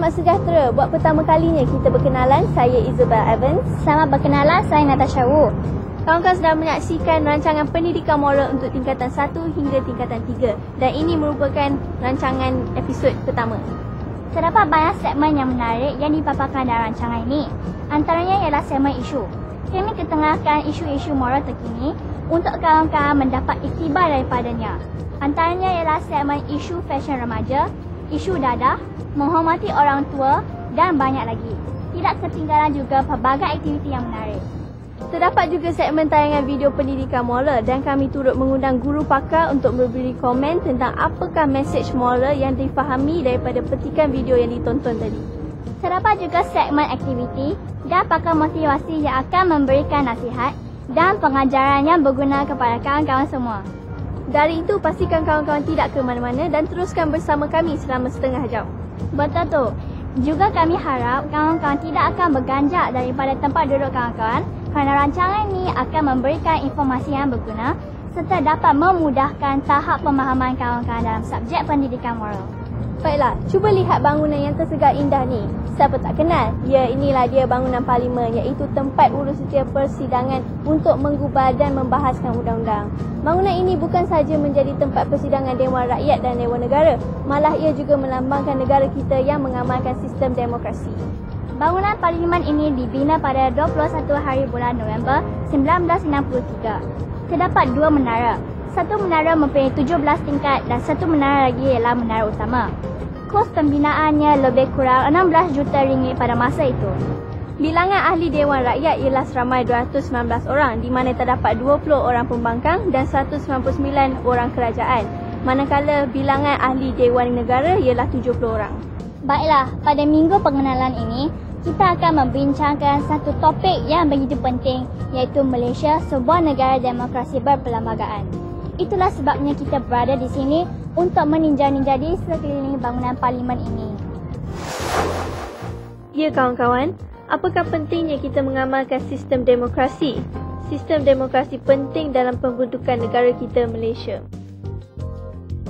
Selamat sejahtera. Buat pertama kalinya kita berkenalan, saya Isabel Evans. Selamat berkenalan, saya Natasha Wu. Kawan-kawan sedang menyaksikan rancangan pendidikan moral untuk tingkatan 1 hingga tingkatan 3 dan ini merupakan rancangan episod pertama. Terdapat banyak segmen yang menarik yang dipaparkan dalam rancangan ini. Antaranya ialah segmen isu. Kami ketengahkan isu-isu moral terkini untuk kawan-kawan mendapat iktibar daripadanya. Antaranya ialah segmen isu fashion remaja, isu dadah, menghormati orang tua dan banyak lagi. Tidak ketinggalan juga pelbagai aktiviti yang menarik. Terdapat juga segmen tayangan video pendidikan moral dan kami turut mengundang guru pakar untuk memberi komen tentang apakah mesej moral yang difahami daripada petikan video yang ditonton tadi. Terdapat juga segmen aktiviti dan pakar motivasi yang akan memberikan nasihat dan pengajaran yang berguna kepada kawan-kawan semua. Dari itu, pastikan kawan-kawan tidak ke mana-mana dan teruskan bersama kami selama setengah jam. Betul tu. Juga kami harap kawan-kawan tidak akan berganjak daripada tempat duduk kawan-kawan kerana rancangan ini akan memberikan informasi yang berguna serta dapat memudahkan tahap pemahaman kawan-kawan dalam subjek pendidikan moral. Baiklah, cuba lihat bangunan yang tersegar indah ni. Siapa tak kenal? Ya, inilah dia bangunan Parlimen, iaitu tempat urusantia persidangan untuk menggubal dan membahaskan undang-undang. Bangunan ini bukan sahaja menjadi tempat persidangan Dewan Rakyat dan Dewan Negara, malah ia juga melambangkan negara kita yang mengamalkan sistem demokrasi. Bangunan Parlimen ini dibina pada 21 hari bulan November 1963. Terdapat dua menara. Satu menara mempunyai 17 tingkat dan satu menara lagi ialah menara utama. Kos pembinaannya lebih kurang 16 juta ringgit pada masa itu. Bilangan ahli Dewan Rakyat ialah seramai 219 orang di mana terdapat 20 orang pembangkang dan 199 orang kerajaan. Manakala bilangan ahli Dewan Negara ialah 70 orang. Baiklah, pada minggu pengenalan ini, kita akan membincangkan satu topik yang begitu penting iaitu Malaysia, sebuah negara demokrasi berperlembagaan. Itulah sebabnya kita berada di sini untuk meninjau-ninjau di sekeliling bangunan Parlimen ini. Ya kawan-kawan, apakah pentingnya kita mengamalkan sistem demokrasi? Sistem demokrasi penting dalam pembentukan negara kita Malaysia.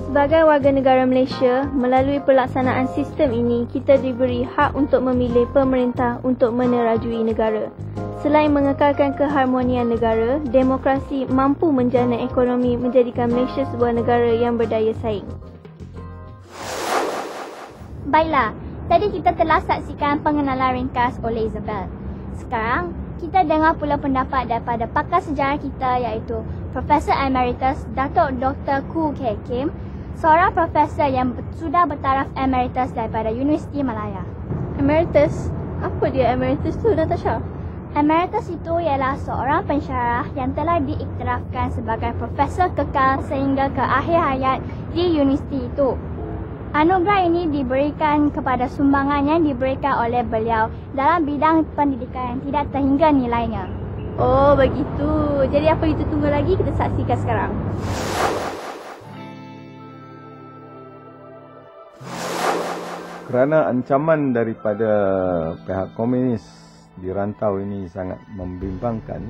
Sebagai warga negara Malaysia, melalui pelaksanaan sistem ini, kita diberi hak untuk memilih pemerintah untuk menerajui negara. Selain mengekalkan keharmonian negara, demokrasi mampu menjana ekonomi menjadikan Malaysia sebuah negara yang berdaya saing. Baiklah, tadi kita telah saksikan pengenalan ringkas oleh Isabel. Sekarang, kita dengar pula pendapat daripada pakar sejarah kita iaitu Profesor Emeritus Datuk Dr. Khoo Keng Kim, seorang profesor yang sudah bertaraf emeritus daripada Universiti Malaya. Emeritus? Apa dia emeritus tu, Natasha? Emeritus itu ialah seorang pensyarah yang telah diiktirafkan sebagai profesor kekal sehingga ke akhir hayat di universiti itu. Anugerah ini diberikan kepada sumbangan yang diberikan oleh beliau dalam bidang pendidikan yang tidak terhingga nilainya. Oh, begitu. Jadi apa itu tunggu lagi? Kita saksikan sekarang. Kerana ancaman daripada pihak komunis di rantau ini sangat membimbangkan,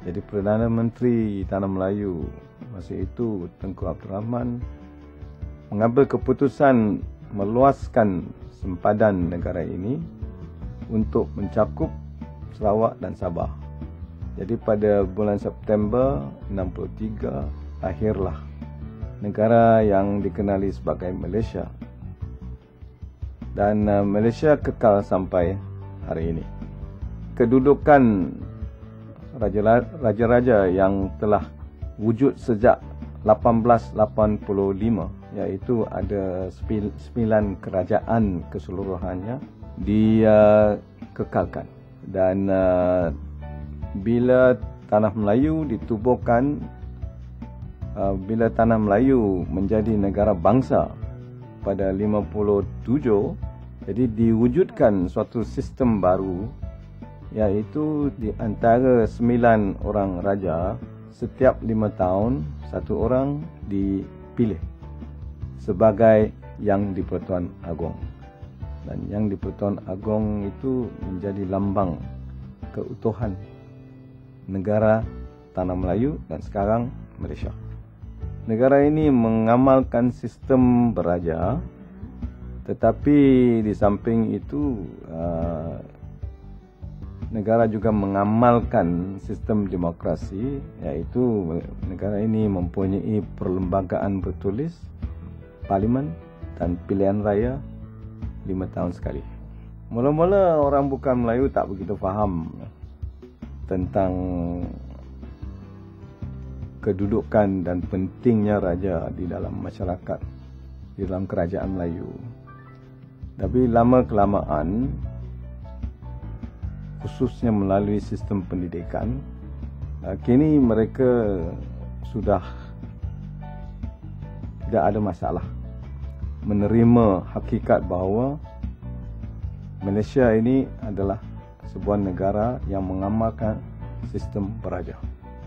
jadi Perdana Menteri Tanah Melayu masa itu Tengku Abdul Rahman mengambil keputusan meluaskan sempadan negara ini untuk mencakup Sarawak dan Sabah. Jadi pada bulan September 63 lahirlah negara yang dikenali sebagai Malaysia. Dan Malaysia kekal sampai hari ini. Kedudukan raja-raja yang telah wujud sejak 1885, iaitu ada 9 kerajaan keseluruhannya dikekalkan. Dan bila Tanah Melayu ditubuhkan, bila Tanah Melayu menjadi negara bangsa pada 57, jadi diwujudkan suatu sistem baru, iaitu di antara 9 orang raja, setiap 5 tahun satu orang dipilih sebagai Yang di-Pertuan Agong. Dan Yang di-Pertuan Agong itu menjadi lambang keutuhan negara Tanah Melayu dan sekarang Malaysia. Negara ini mengamalkan sistem beraja, Tetapi di samping itu, negara juga mengamalkan sistem demokrasi, iaitu negara ini mempunyai perlembagaan bertulis, parlimen dan pilihan raya 5 tahun sekali. Mula-mula orang bukan Melayu tak begitu faham tentang kedudukan dan pentingnya raja di dalam masyarakat, di dalam kerajaan Melayu. Tapi lama-kelamaan, khususnya melalui sistem pendidikan, kini mereka sudah tidak ada masalah menerima hakikat bahawa Malaysia ini adalah sebuah negara yang mengamalkan sistem beraja.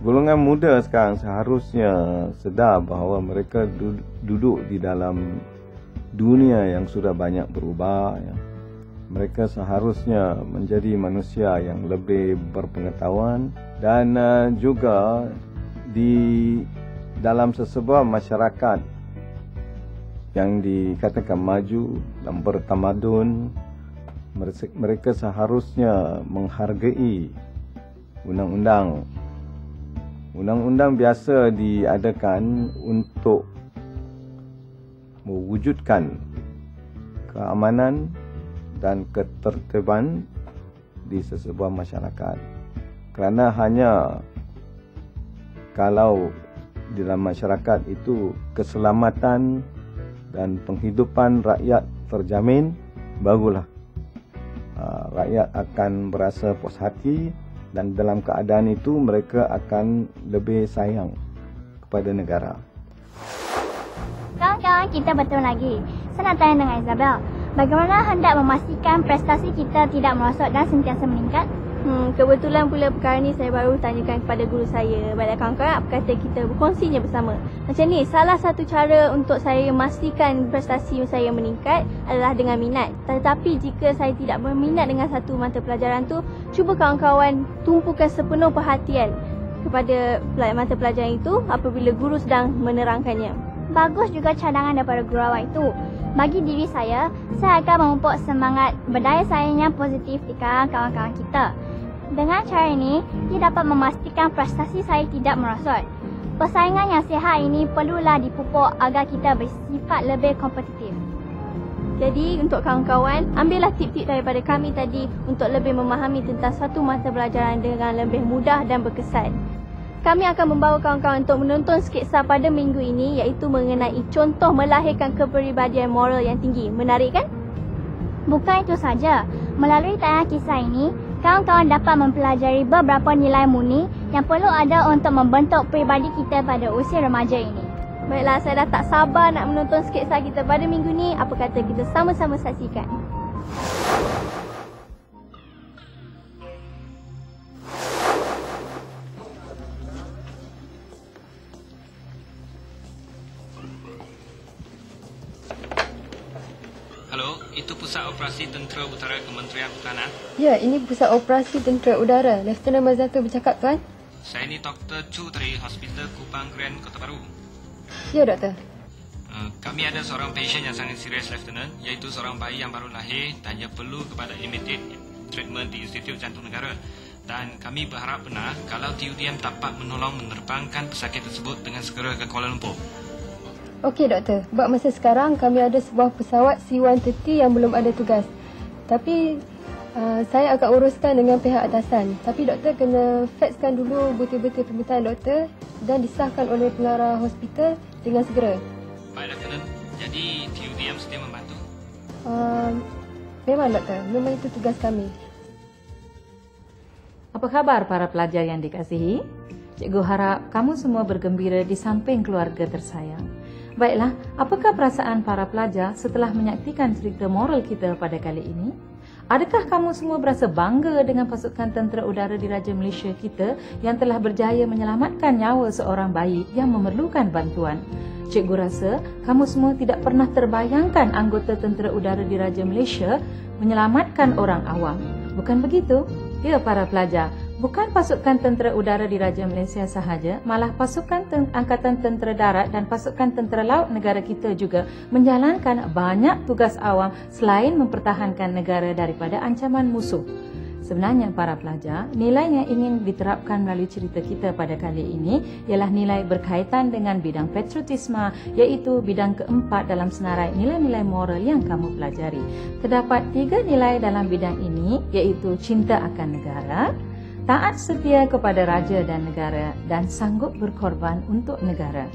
Golongan muda sekarang seharusnya sedar bahawa mereka duduk di dalam dunia yang sudah banyak berubah. Mereka seharusnya menjadi manusia yang lebih berpengetahuan dan juga di dalam sesebuah masyarakat yang dikatakan maju dan bertamadun, mereka seharusnya menghargai undang-undang. Undang-undang biasa diadakan untuk mewujudkan keamanan dan ketertiban di sesebuah masyarakat. Kerana hanya kalau di dalam masyarakat itu keselamatan dan penghidupan rakyat terjamin, barulah rakyat akan berasa puas hati, dan dalam keadaan itu mereka akan lebih sayang kepada negara. Kawan-kawan, kita bertemu lagi. Saya nak tanya dengan Isabel, bagaimana hendak memastikan prestasi kita tidak merosot dan sentiasa meningkat? Kebetulan pula perkara ni saya baru tanyakan kepada guru saya. Baiklah kawan-kawan, apa kata kita berkongsinya bersama. Macam ni, salah satu cara untuk saya memastikan prestasi saya meningkat adalah dengan minat. Tetapi jika saya tidak berminat dengan satu mata pelajaran tu, cuba kawan-kawan tumpukan sepenuh perhatian kepada mata pelajaran itu apabila guru sedang menerangkannya. Bagus juga cadangan daripada guru awak itu. Bagi diri saya akan memupuk semangat berdaya saing yang positif di kalangan kawan-kawan kita. Dengan cara ini, ia dapat memastikan prestasi saya tidak merosot. Persaingan yang sihat ini perlulah dipupuk agar kita bersifat lebih kompetitif. Jadi untuk kawan-kawan, ambillah tip-tip daripada kami tadi untuk lebih memahami tentang satu mata pelajaran dengan lebih mudah dan berkesan. Kami akan membawa kawan-kawan untuk menonton sketsa pada minggu ini, iaitu mengenai contoh melahirkan kepribadian moral yang tinggi. Menarik kan? Bukan itu saja. Melalui tayangan kisah ini, kawan-kawan dapat mempelajari beberapa nilai murni yang perlu ada untuk membentuk pribadi kita pada usia remaja ini. Baiklah, saya dah tak sabar nak menonton sketsa kita pada minggu ni. Apa kata kita sama-sama saksikan? Halo, itu Pusat Operasi Tentera Utara Kementerian Pertahanan. Ya, ini Pusat Operasi Tentera Udara. Lieutenant Mazatul bercakap, Tuan. Saya ni Dr. Chu dari Hospital Kupang Grand Kota Baru. Ya, Doktor. Kami ada seorang pasien yang sangat serius, Lieutenant, iaitu seorang bayi yang baru lahir dan ia perlu kepada immediate treatment di Institut Jantung Negara. Dan kami berharap benar kalau TUDM dapat menolong menerbangkan pesakit tersebut dengan segera ke Kuala Lumpur. Okey, Doktor. Buat masa sekarang, kami ada sebuah pesawat C-130 yang belum ada tugas. Tapi, saya akan uruskan dengan pihak atasan. Tapi, Doktor kena faxkan dulu butir-butir permintaan Doktor dan disahkan oleh pengarah hospital dengan segera. Baik, Lieutenant. Jadi, TUDM sedia membantu? Memang, Doktor. Memang itu tugas kami. Apa khabar para pelajar yang dikasihi? Cikgu harap kamu semua bergembira di samping keluarga tersayang. Baiklah, apakah perasaan para pelajar setelah menyaksikan cerita moral kita pada kali ini? Adakah kamu semua berasa bangga dengan pasukan tentera udara diraja Malaysia kita yang telah berjaya menyelamatkan nyawa seorang bayi yang memerlukan bantuan? Cikgu rasa kamu semua tidak pernah terbayangkan anggota tentera udara diraja Malaysia menyelamatkan orang awam. Bukan begitu? Ya para pelajar, Bukan pasukan tentera udara Diraja Malaysia sahaja, malah pasukan Angkatan Tentera Darat dan pasukan tentera laut negara kita juga menjalankan banyak tugas awam selain mempertahankan negara daripada ancaman musuh. Sebenarnya para pelajar, nilai yang ingin diterapkan melalui cerita kita pada kali ini ialah nilai berkaitan dengan bidang patriotisme, iaitu bidang keempat dalam senarai nilai-nilai moral yang kamu pelajari. Terdapat 3 nilai dalam bidang ini, iaitu cinta akan negara, taat setia kepada raja dan negara, dan sanggup berkorban untuk negara.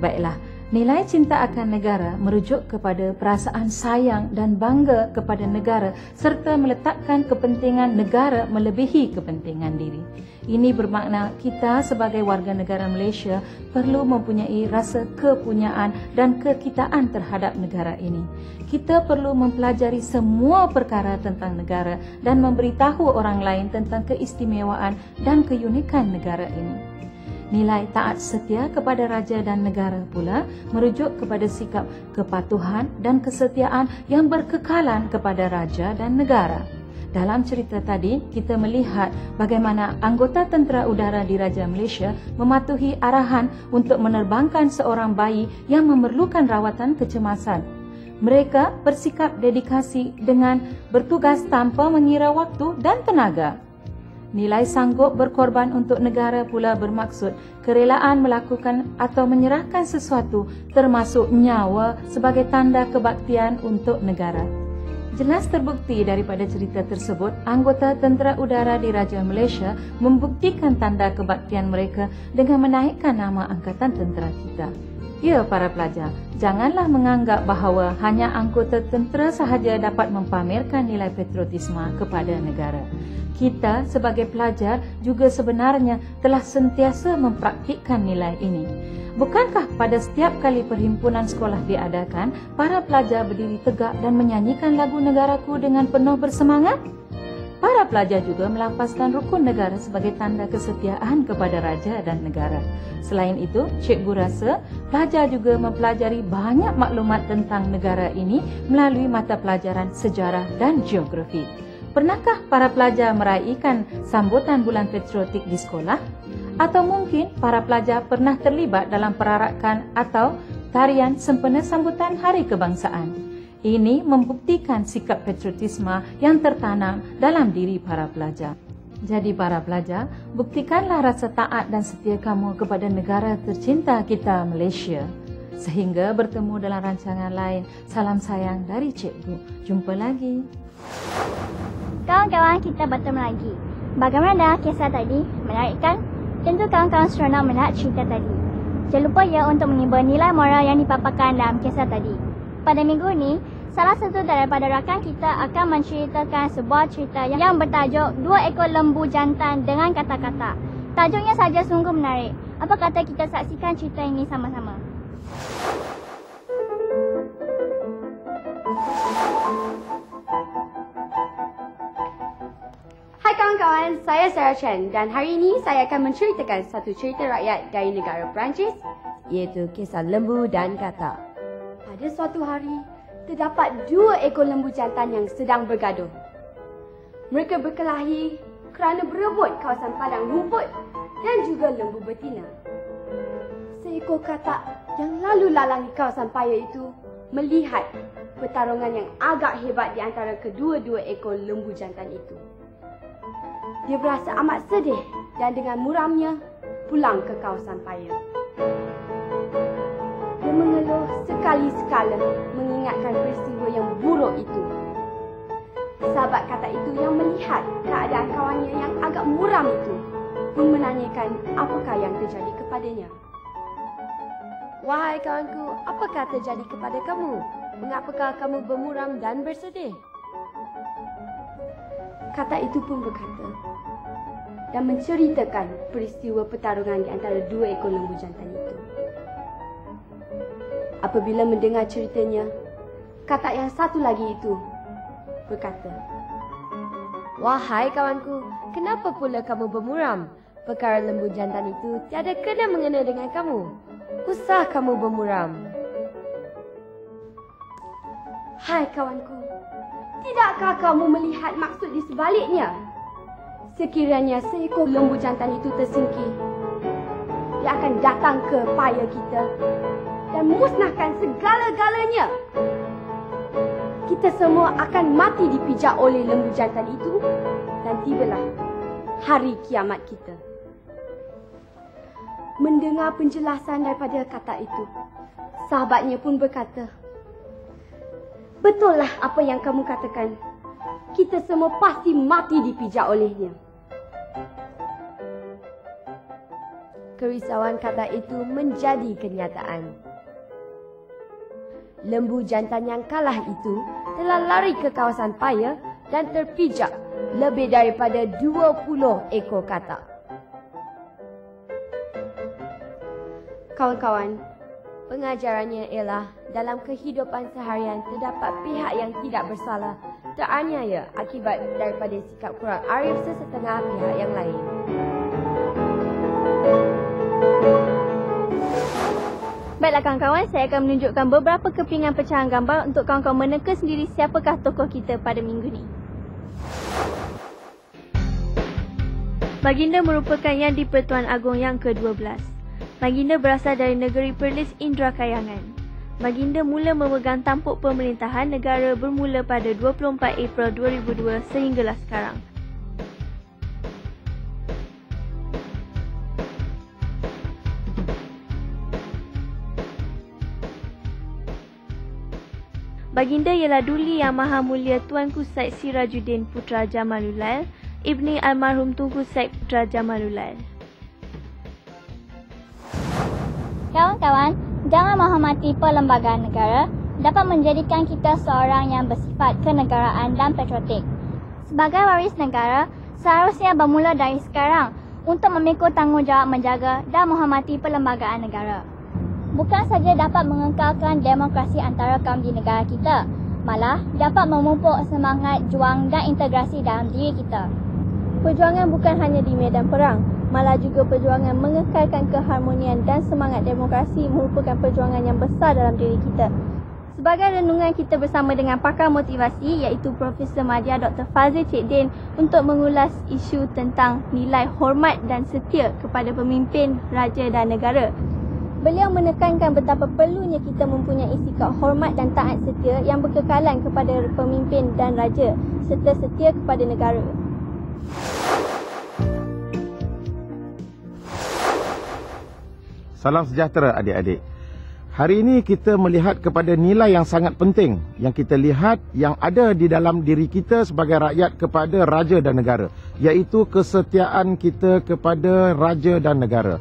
Baiklah, nilai cinta akan negara merujuk kepada perasaan sayang dan bangga kepada negara serta meletakkan kepentingan negara melebihi kepentingan diri. Ini bermakna kita sebagai warga negara Malaysia perlu mempunyai rasa kepunyaan dan kekitaan terhadap negara ini. Kita perlu mempelajari semua perkara tentang negara dan memberitahu orang lain tentang keistimewaan dan keunikan negara ini. Nilai taat setia kepada raja dan negara pula merujuk kepada sikap kepatuhan dan kesetiaan yang berkekalan kepada raja dan negara. Dalam cerita tadi, kita melihat bagaimana anggota tentera udara Diraja Malaysia mematuhi arahan untuk menerbangkan seorang bayi yang memerlukan rawatan kecemasan. Mereka bersikap dedikasi dengan bertugas tanpa mengira waktu dan tenaga. Nilai sanggup berkorban untuk negara pula bermaksud kerelaan melakukan atau menyerahkan sesuatu termasuk nyawa sebagai tanda kebaktian untuk negara. Jelas terbukti daripada cerita tersebut, anggota tentera udara Diraja Malaysia membuktikan tanda kebaktian mereka dengan menaikkan nama angkatan tentera kita. Ya para pelajar, janganlah menganggap bahawa hanya anggota tentera sahaja dapat mempamerkan nilai patriotisme kepada negara. Kita sebagai pelajar juga sebenarnya telah sentiasa mempraktikkan nilai ini. Bukankah pada setiap kali perhimpunan sekolah diadakan, para pelajar berdiri tegak dan menyanyikan lagu negaraku dengan penuh bersemangat? Para pelajar juga melafazkan rukun negara sebagai tanda kesetiaan kepada raja dan negara. Selain itu, cikgu rasa pelajar juga mempelajari banyak maklumat tentang negara ini melalui mata pelajaran sejarah dan geografi. Pernahkah para pelajar meraihkan sambutan bulan patriotik di sekolah? Atau mungkin para pelajar pernah terlibat dalam perarakan atau tarian sempena sambutan Hari Kebangsaan? Ini membuktikan sikap patriotisme yang tertanam dalam diri para pelajar. Jadi para pelajar, buktikanlah rasa taat dan setia kamu kepada negara tercinta kita Malaysia. Sehingga bertemu dalam rancangan lain. Salam sayang dari cikgu. Jumpa lagi. Kawan-kawan, kita bertemu lagi. Bagaimana dah kisah tadi? Menarik kan? Tentu kawan-kawan seronok melihat cerita tadi. Jangan lupa ya untuk menimba nilai moral yang dipaparkan dalam kisah tadi. Pada minggu ini, salah satu daripada rakan kita akan menceritakan sebuah cerita yang bertajuk 2 ekor lembu jantan dengan kata-kata. Tajuknya saja sungguh menarik. Apa kata kita saksikan cerita ini sama-sama? Hai kawan-kawan, saya Sarah Chen dan hari ini saya akan menceritakan satu cerita rakyat dari negara Perancis, iaitu kisah lembu dan kata. Pada suatu hari, terdapat 2 ekor lembu jantan yang sedang bergaduh. Mereka berkelahi kerana berebut kawasan padang rumput dan juga lembu betina. Seekor katak yang lalu lalang di kawasan paya itu melihat pertarungan yang agak hebat di antara kedua-dua ekor lembu jantan itu. Dia berasa amat sedih dan dengan muramnya pulang ke kawasan paya. Dia mengeluh sekali-sekala mengingatkan peristiwa yang buruk itu. Sahabat katak itu yang melihat keadaan kawannya yang agak muram itu pun menanyakan apakah yang terjadi kepadanya. Wahai kawanku, apakah terjadi kepada kamu? Mengapakah kamu bermuram dan bersedih? Katak itu pun berkata dan menceritakan peristiwa pertarungan di antara 2 ekor lembu jantan itu. Apabila mendengar ceritanya, katak yang satu lagi itu berkata, "Wahai kawanku, kenapa pula kamu bermuram? Perkara lembu jantan itu tiada kena mengena dengan kamu. Usah kamu bermuram." Hai kawanku, tidakkah kamu melihat maksud di sebaliknya? Sekiranya seekor lembu jantan itu tersingkir, dia akan datang ke paya kita dan musnahkan segala-galanya. Kita semua akan mati dipijak oleh lembu jantan itu dan tibalah hari kiamat kita. Mendengar penjelasan daripada kata itu, sahabatnya pun berkata, "Betullah apa yang kamu katakan. Kita semua pasti mati dipijak olehnya." Kerisauan kata itu menjadi kenyataan. Lembu jantan yang kalah itu telah lari ke kawasan paya dan terpijak lebih daripada 20 ekor katak. Kawan-kawan, pengajarannya ialah dalam kehidupan seharian terdapat pihak yang tidak bersalah teraniaya akibat daripada sikap kurang arif sesetengah pihak yang lain. Baiklah kawan-kawan, saya akan menunjukkan beberapa kepingan pecahan gambar untuk kawan-kawan meneka sendiri siapakah tokoh kita pada minggu ni. Baginda merupakan Yang di-Pertuan Agong yang ke-12. Baginda berasal dari negeri Perlis Indra Kayangan. Baginda mula memegang tampuk pemerintahan negara bermula pada 24 April 2002 sehinggalah sekarang. Baginda ialah Duli Yang Maha Mulia Tuanku Said Sirajuddin Putra Jamalulail, Ibni Almarhum Tunku Said Putra Jamalulail. Kawan-kawan, jangan menghormati perlembagaan negara dapat menjadikan kita seorang yang bersifat kenegaraan dan patriotik. Sebagai waris negara, seharusnya bermula dari sekarang untuk memikul tanggungjawab menjaga dan menghormati perlembagaan negara. Bukan saja dapat mengekalkan demokrasi antara kaum di negara kita, malah dapat memupuk semangat juang dan integrasi dalam diri kita. Perjuangan bukan hanya di medan perang, malah juga perjuangan mengekalkan keharmonian dan semangat demokrasi merupakan perjuangan yang besar dalam diri kita. Sebagai renungan kita bersama dengan pakar motivasi iaitu Profesor Madya Dr. Fazil Cik Din untuk mengulas isu tentang nilai hormat dan setia kepada pemimpin, raja dan negara. Beliau menekankan betapa perlunya kita mempunyai sikap hormat dan taat setia yang berkekalan kepada pemimpin dan raja serta setia kepada negara. Salam sejahtera adik-adik. Hari ini kita melihat kepada nilai yang sangat penting yang kita lihat yang ada di dalam diri kita sebagai rakyat kepada raja dan negara, iaitu kesetiaan kita kepada raja dan negara.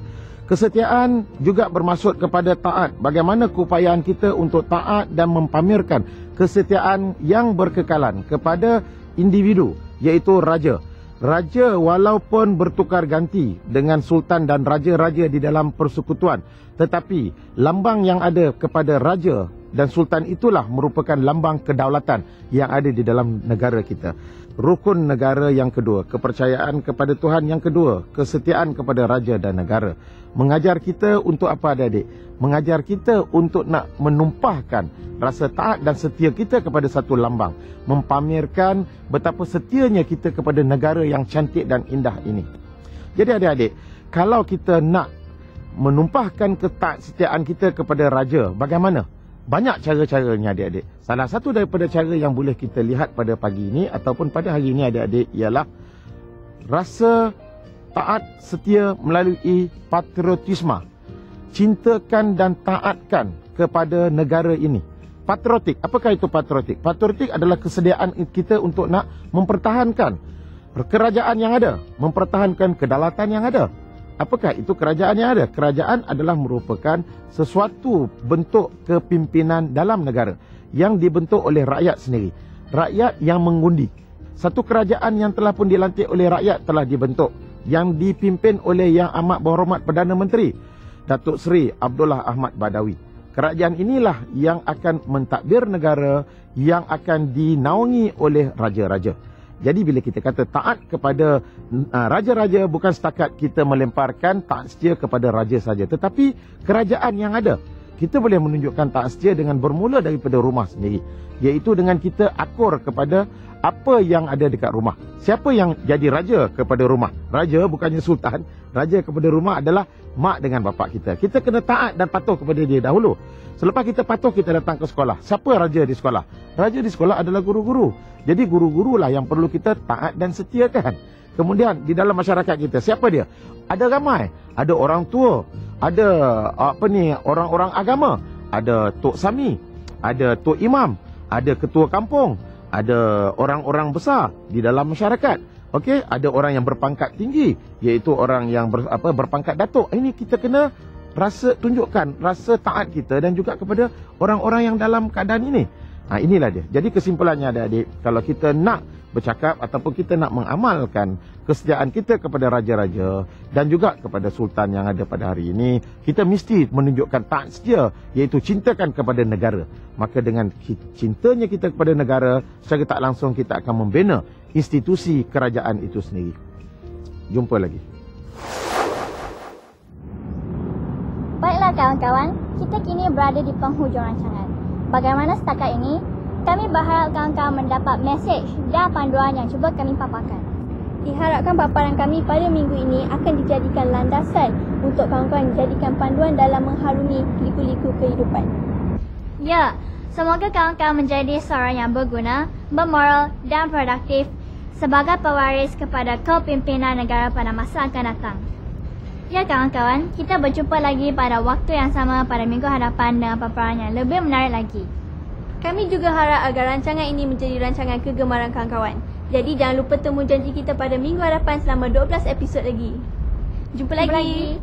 Kesetiaan juga bermaksud kepada taat. Bagaimana keupayaan kita untuk taat dan mempamerkan kesetiaan yang berkekalan kepada individu, iaitu raja. Raja walaupun bertukar ganti dengan sultan dan raja-raja di dalam persekutuan, tetapi lambang yang ada kepada raja dan sultan itulah merupakan lambang kedaulatan yang ada di dalam negara kita. Rukun negara yang kedua, kepercayaan kepada Tuhan yang kedua, kesetiaan kepada raja dan negara. Mengajar kita untuk apa adik-adik? Mengajar kita untuk nak menumpahkan rasa taat dan setia kita kepada satu lambang. Mempamerkan betapa setianya kita kepada negara yang cantik dan indah ini. Jadi adik-adik, kalau kita nak menumpahkan ketaat-setiaan kita kepada raja, bagaimana? Banyak cara-caranya adik-adik. Salah satu daripada cara yang boleh kita lihat pada pagi ini ataupun pada hari ini adik-adik ialah rasa taat setia melalui patriotisme. Cintakan dan taatkan kepada negara ini. Patriotik, apakah itu patriotik? Patriotik adalah kesediaan kita untuk nak mempertahankan kerajaan yang ada, mempertahankan kedaulatan yang ada. Apakah itu kerajaan yang ada? Kerajaan adalah merupakan sesuatu bentuk kepimpinan dalam negara yang dibentuk oleh rakyat sendiri. Rakyat yang mengundi. Satu kerajaan yang telah pun dilantik oleh rakyat telah dibentuk, yang dipimpin oleh Yang Amat Berhormat Perdana Menteri Datuk Seri Abdullah Ahmad Badawi. Kerajaan inilah yang akan mentadbir negara, yang akan dinaungi oleh raja-raja. Jadi bila kita kata taat kepada raja-raja, bukan setakat kita melemparkan taat setia kepada raja saja, tetapi kerajaan yang ada. kita boleh menunjukkan taat setia dengan bermula daripada rumah sendiri, iaitu dengan kita akur kepada apa yang ada dekat rumah. Siapa yang jadi raja kepada rumah? Raja bukannya sultan. Raja kepada rumah adalah mak dengan bapak kita. Kita kena taat dan patuh kepada dia dahulu. Selepas kita patuh, kita datang ke sekolah. Siapa raja di sekolah? Raja di sekolah adalah guru-guru. Jadi guru-guru lah yang perlu kita taat dan setiakan. Kemudian di dalam masyarakat kita, siapa dia? Ada ramai. Ada orang tua, ada orang-orang agama, ada tok sami, ada tok imam, ada ketua kampung, ada orang-orang besar di dalam masyarakat. Okey, ada orang yang berpangkat tinggi, iaitu orang yang berpangkat datuk. Ini kita kena tunjukkan rasa taat kita dan juga kepada orang-orang yang dalam keadaan ini. Inilah dia. Jadi kesimpulannya adik-adik, kalau kita nak bercakap ataupun kita nak mengamalkan kesetiaan kita kepada raja-raja dan juga kepada sultan yang ada pada hari ini, kita mesti menunjukkan taat setia, iaitu cintakan kepada negara. Maka dengan cintanya kita kepada negara, secara tak langsung kita akan membina institusi kerajaan itu sendiri. Jumpa lagi. Baiklah kawan-kawan, kita kini berada di penghujung rancangan. Bagaimana setakat ini? Kami berharap kawan-kawan mendapat mesej dan panduan yang cuba kami paparkan. Diharapkan paparan kami pada minggu ini akan dijadikan landasan untuk kawan-kawan dijadikan panduan dalam mengharungi liku-liku kehidupan. Ya, semoga kawan-kawan menjadi seorang yang berguna, bermoral dan produktif sebagai pewaris kepada kepimpinan negara pada masa akan datang. Ya kawan-kawan, kita berjumpa lagi pada waktu yang sama pada minggu hadapan dengan paparan yang lebih menarik lagi. Kami juga harap agar rancangan ini menjadi rancangan kegemaran kawan-kawan. Jadi jangan lupa temu janji kita pada minggu hadapan selama 12 episod lagi. Jumpa lagi.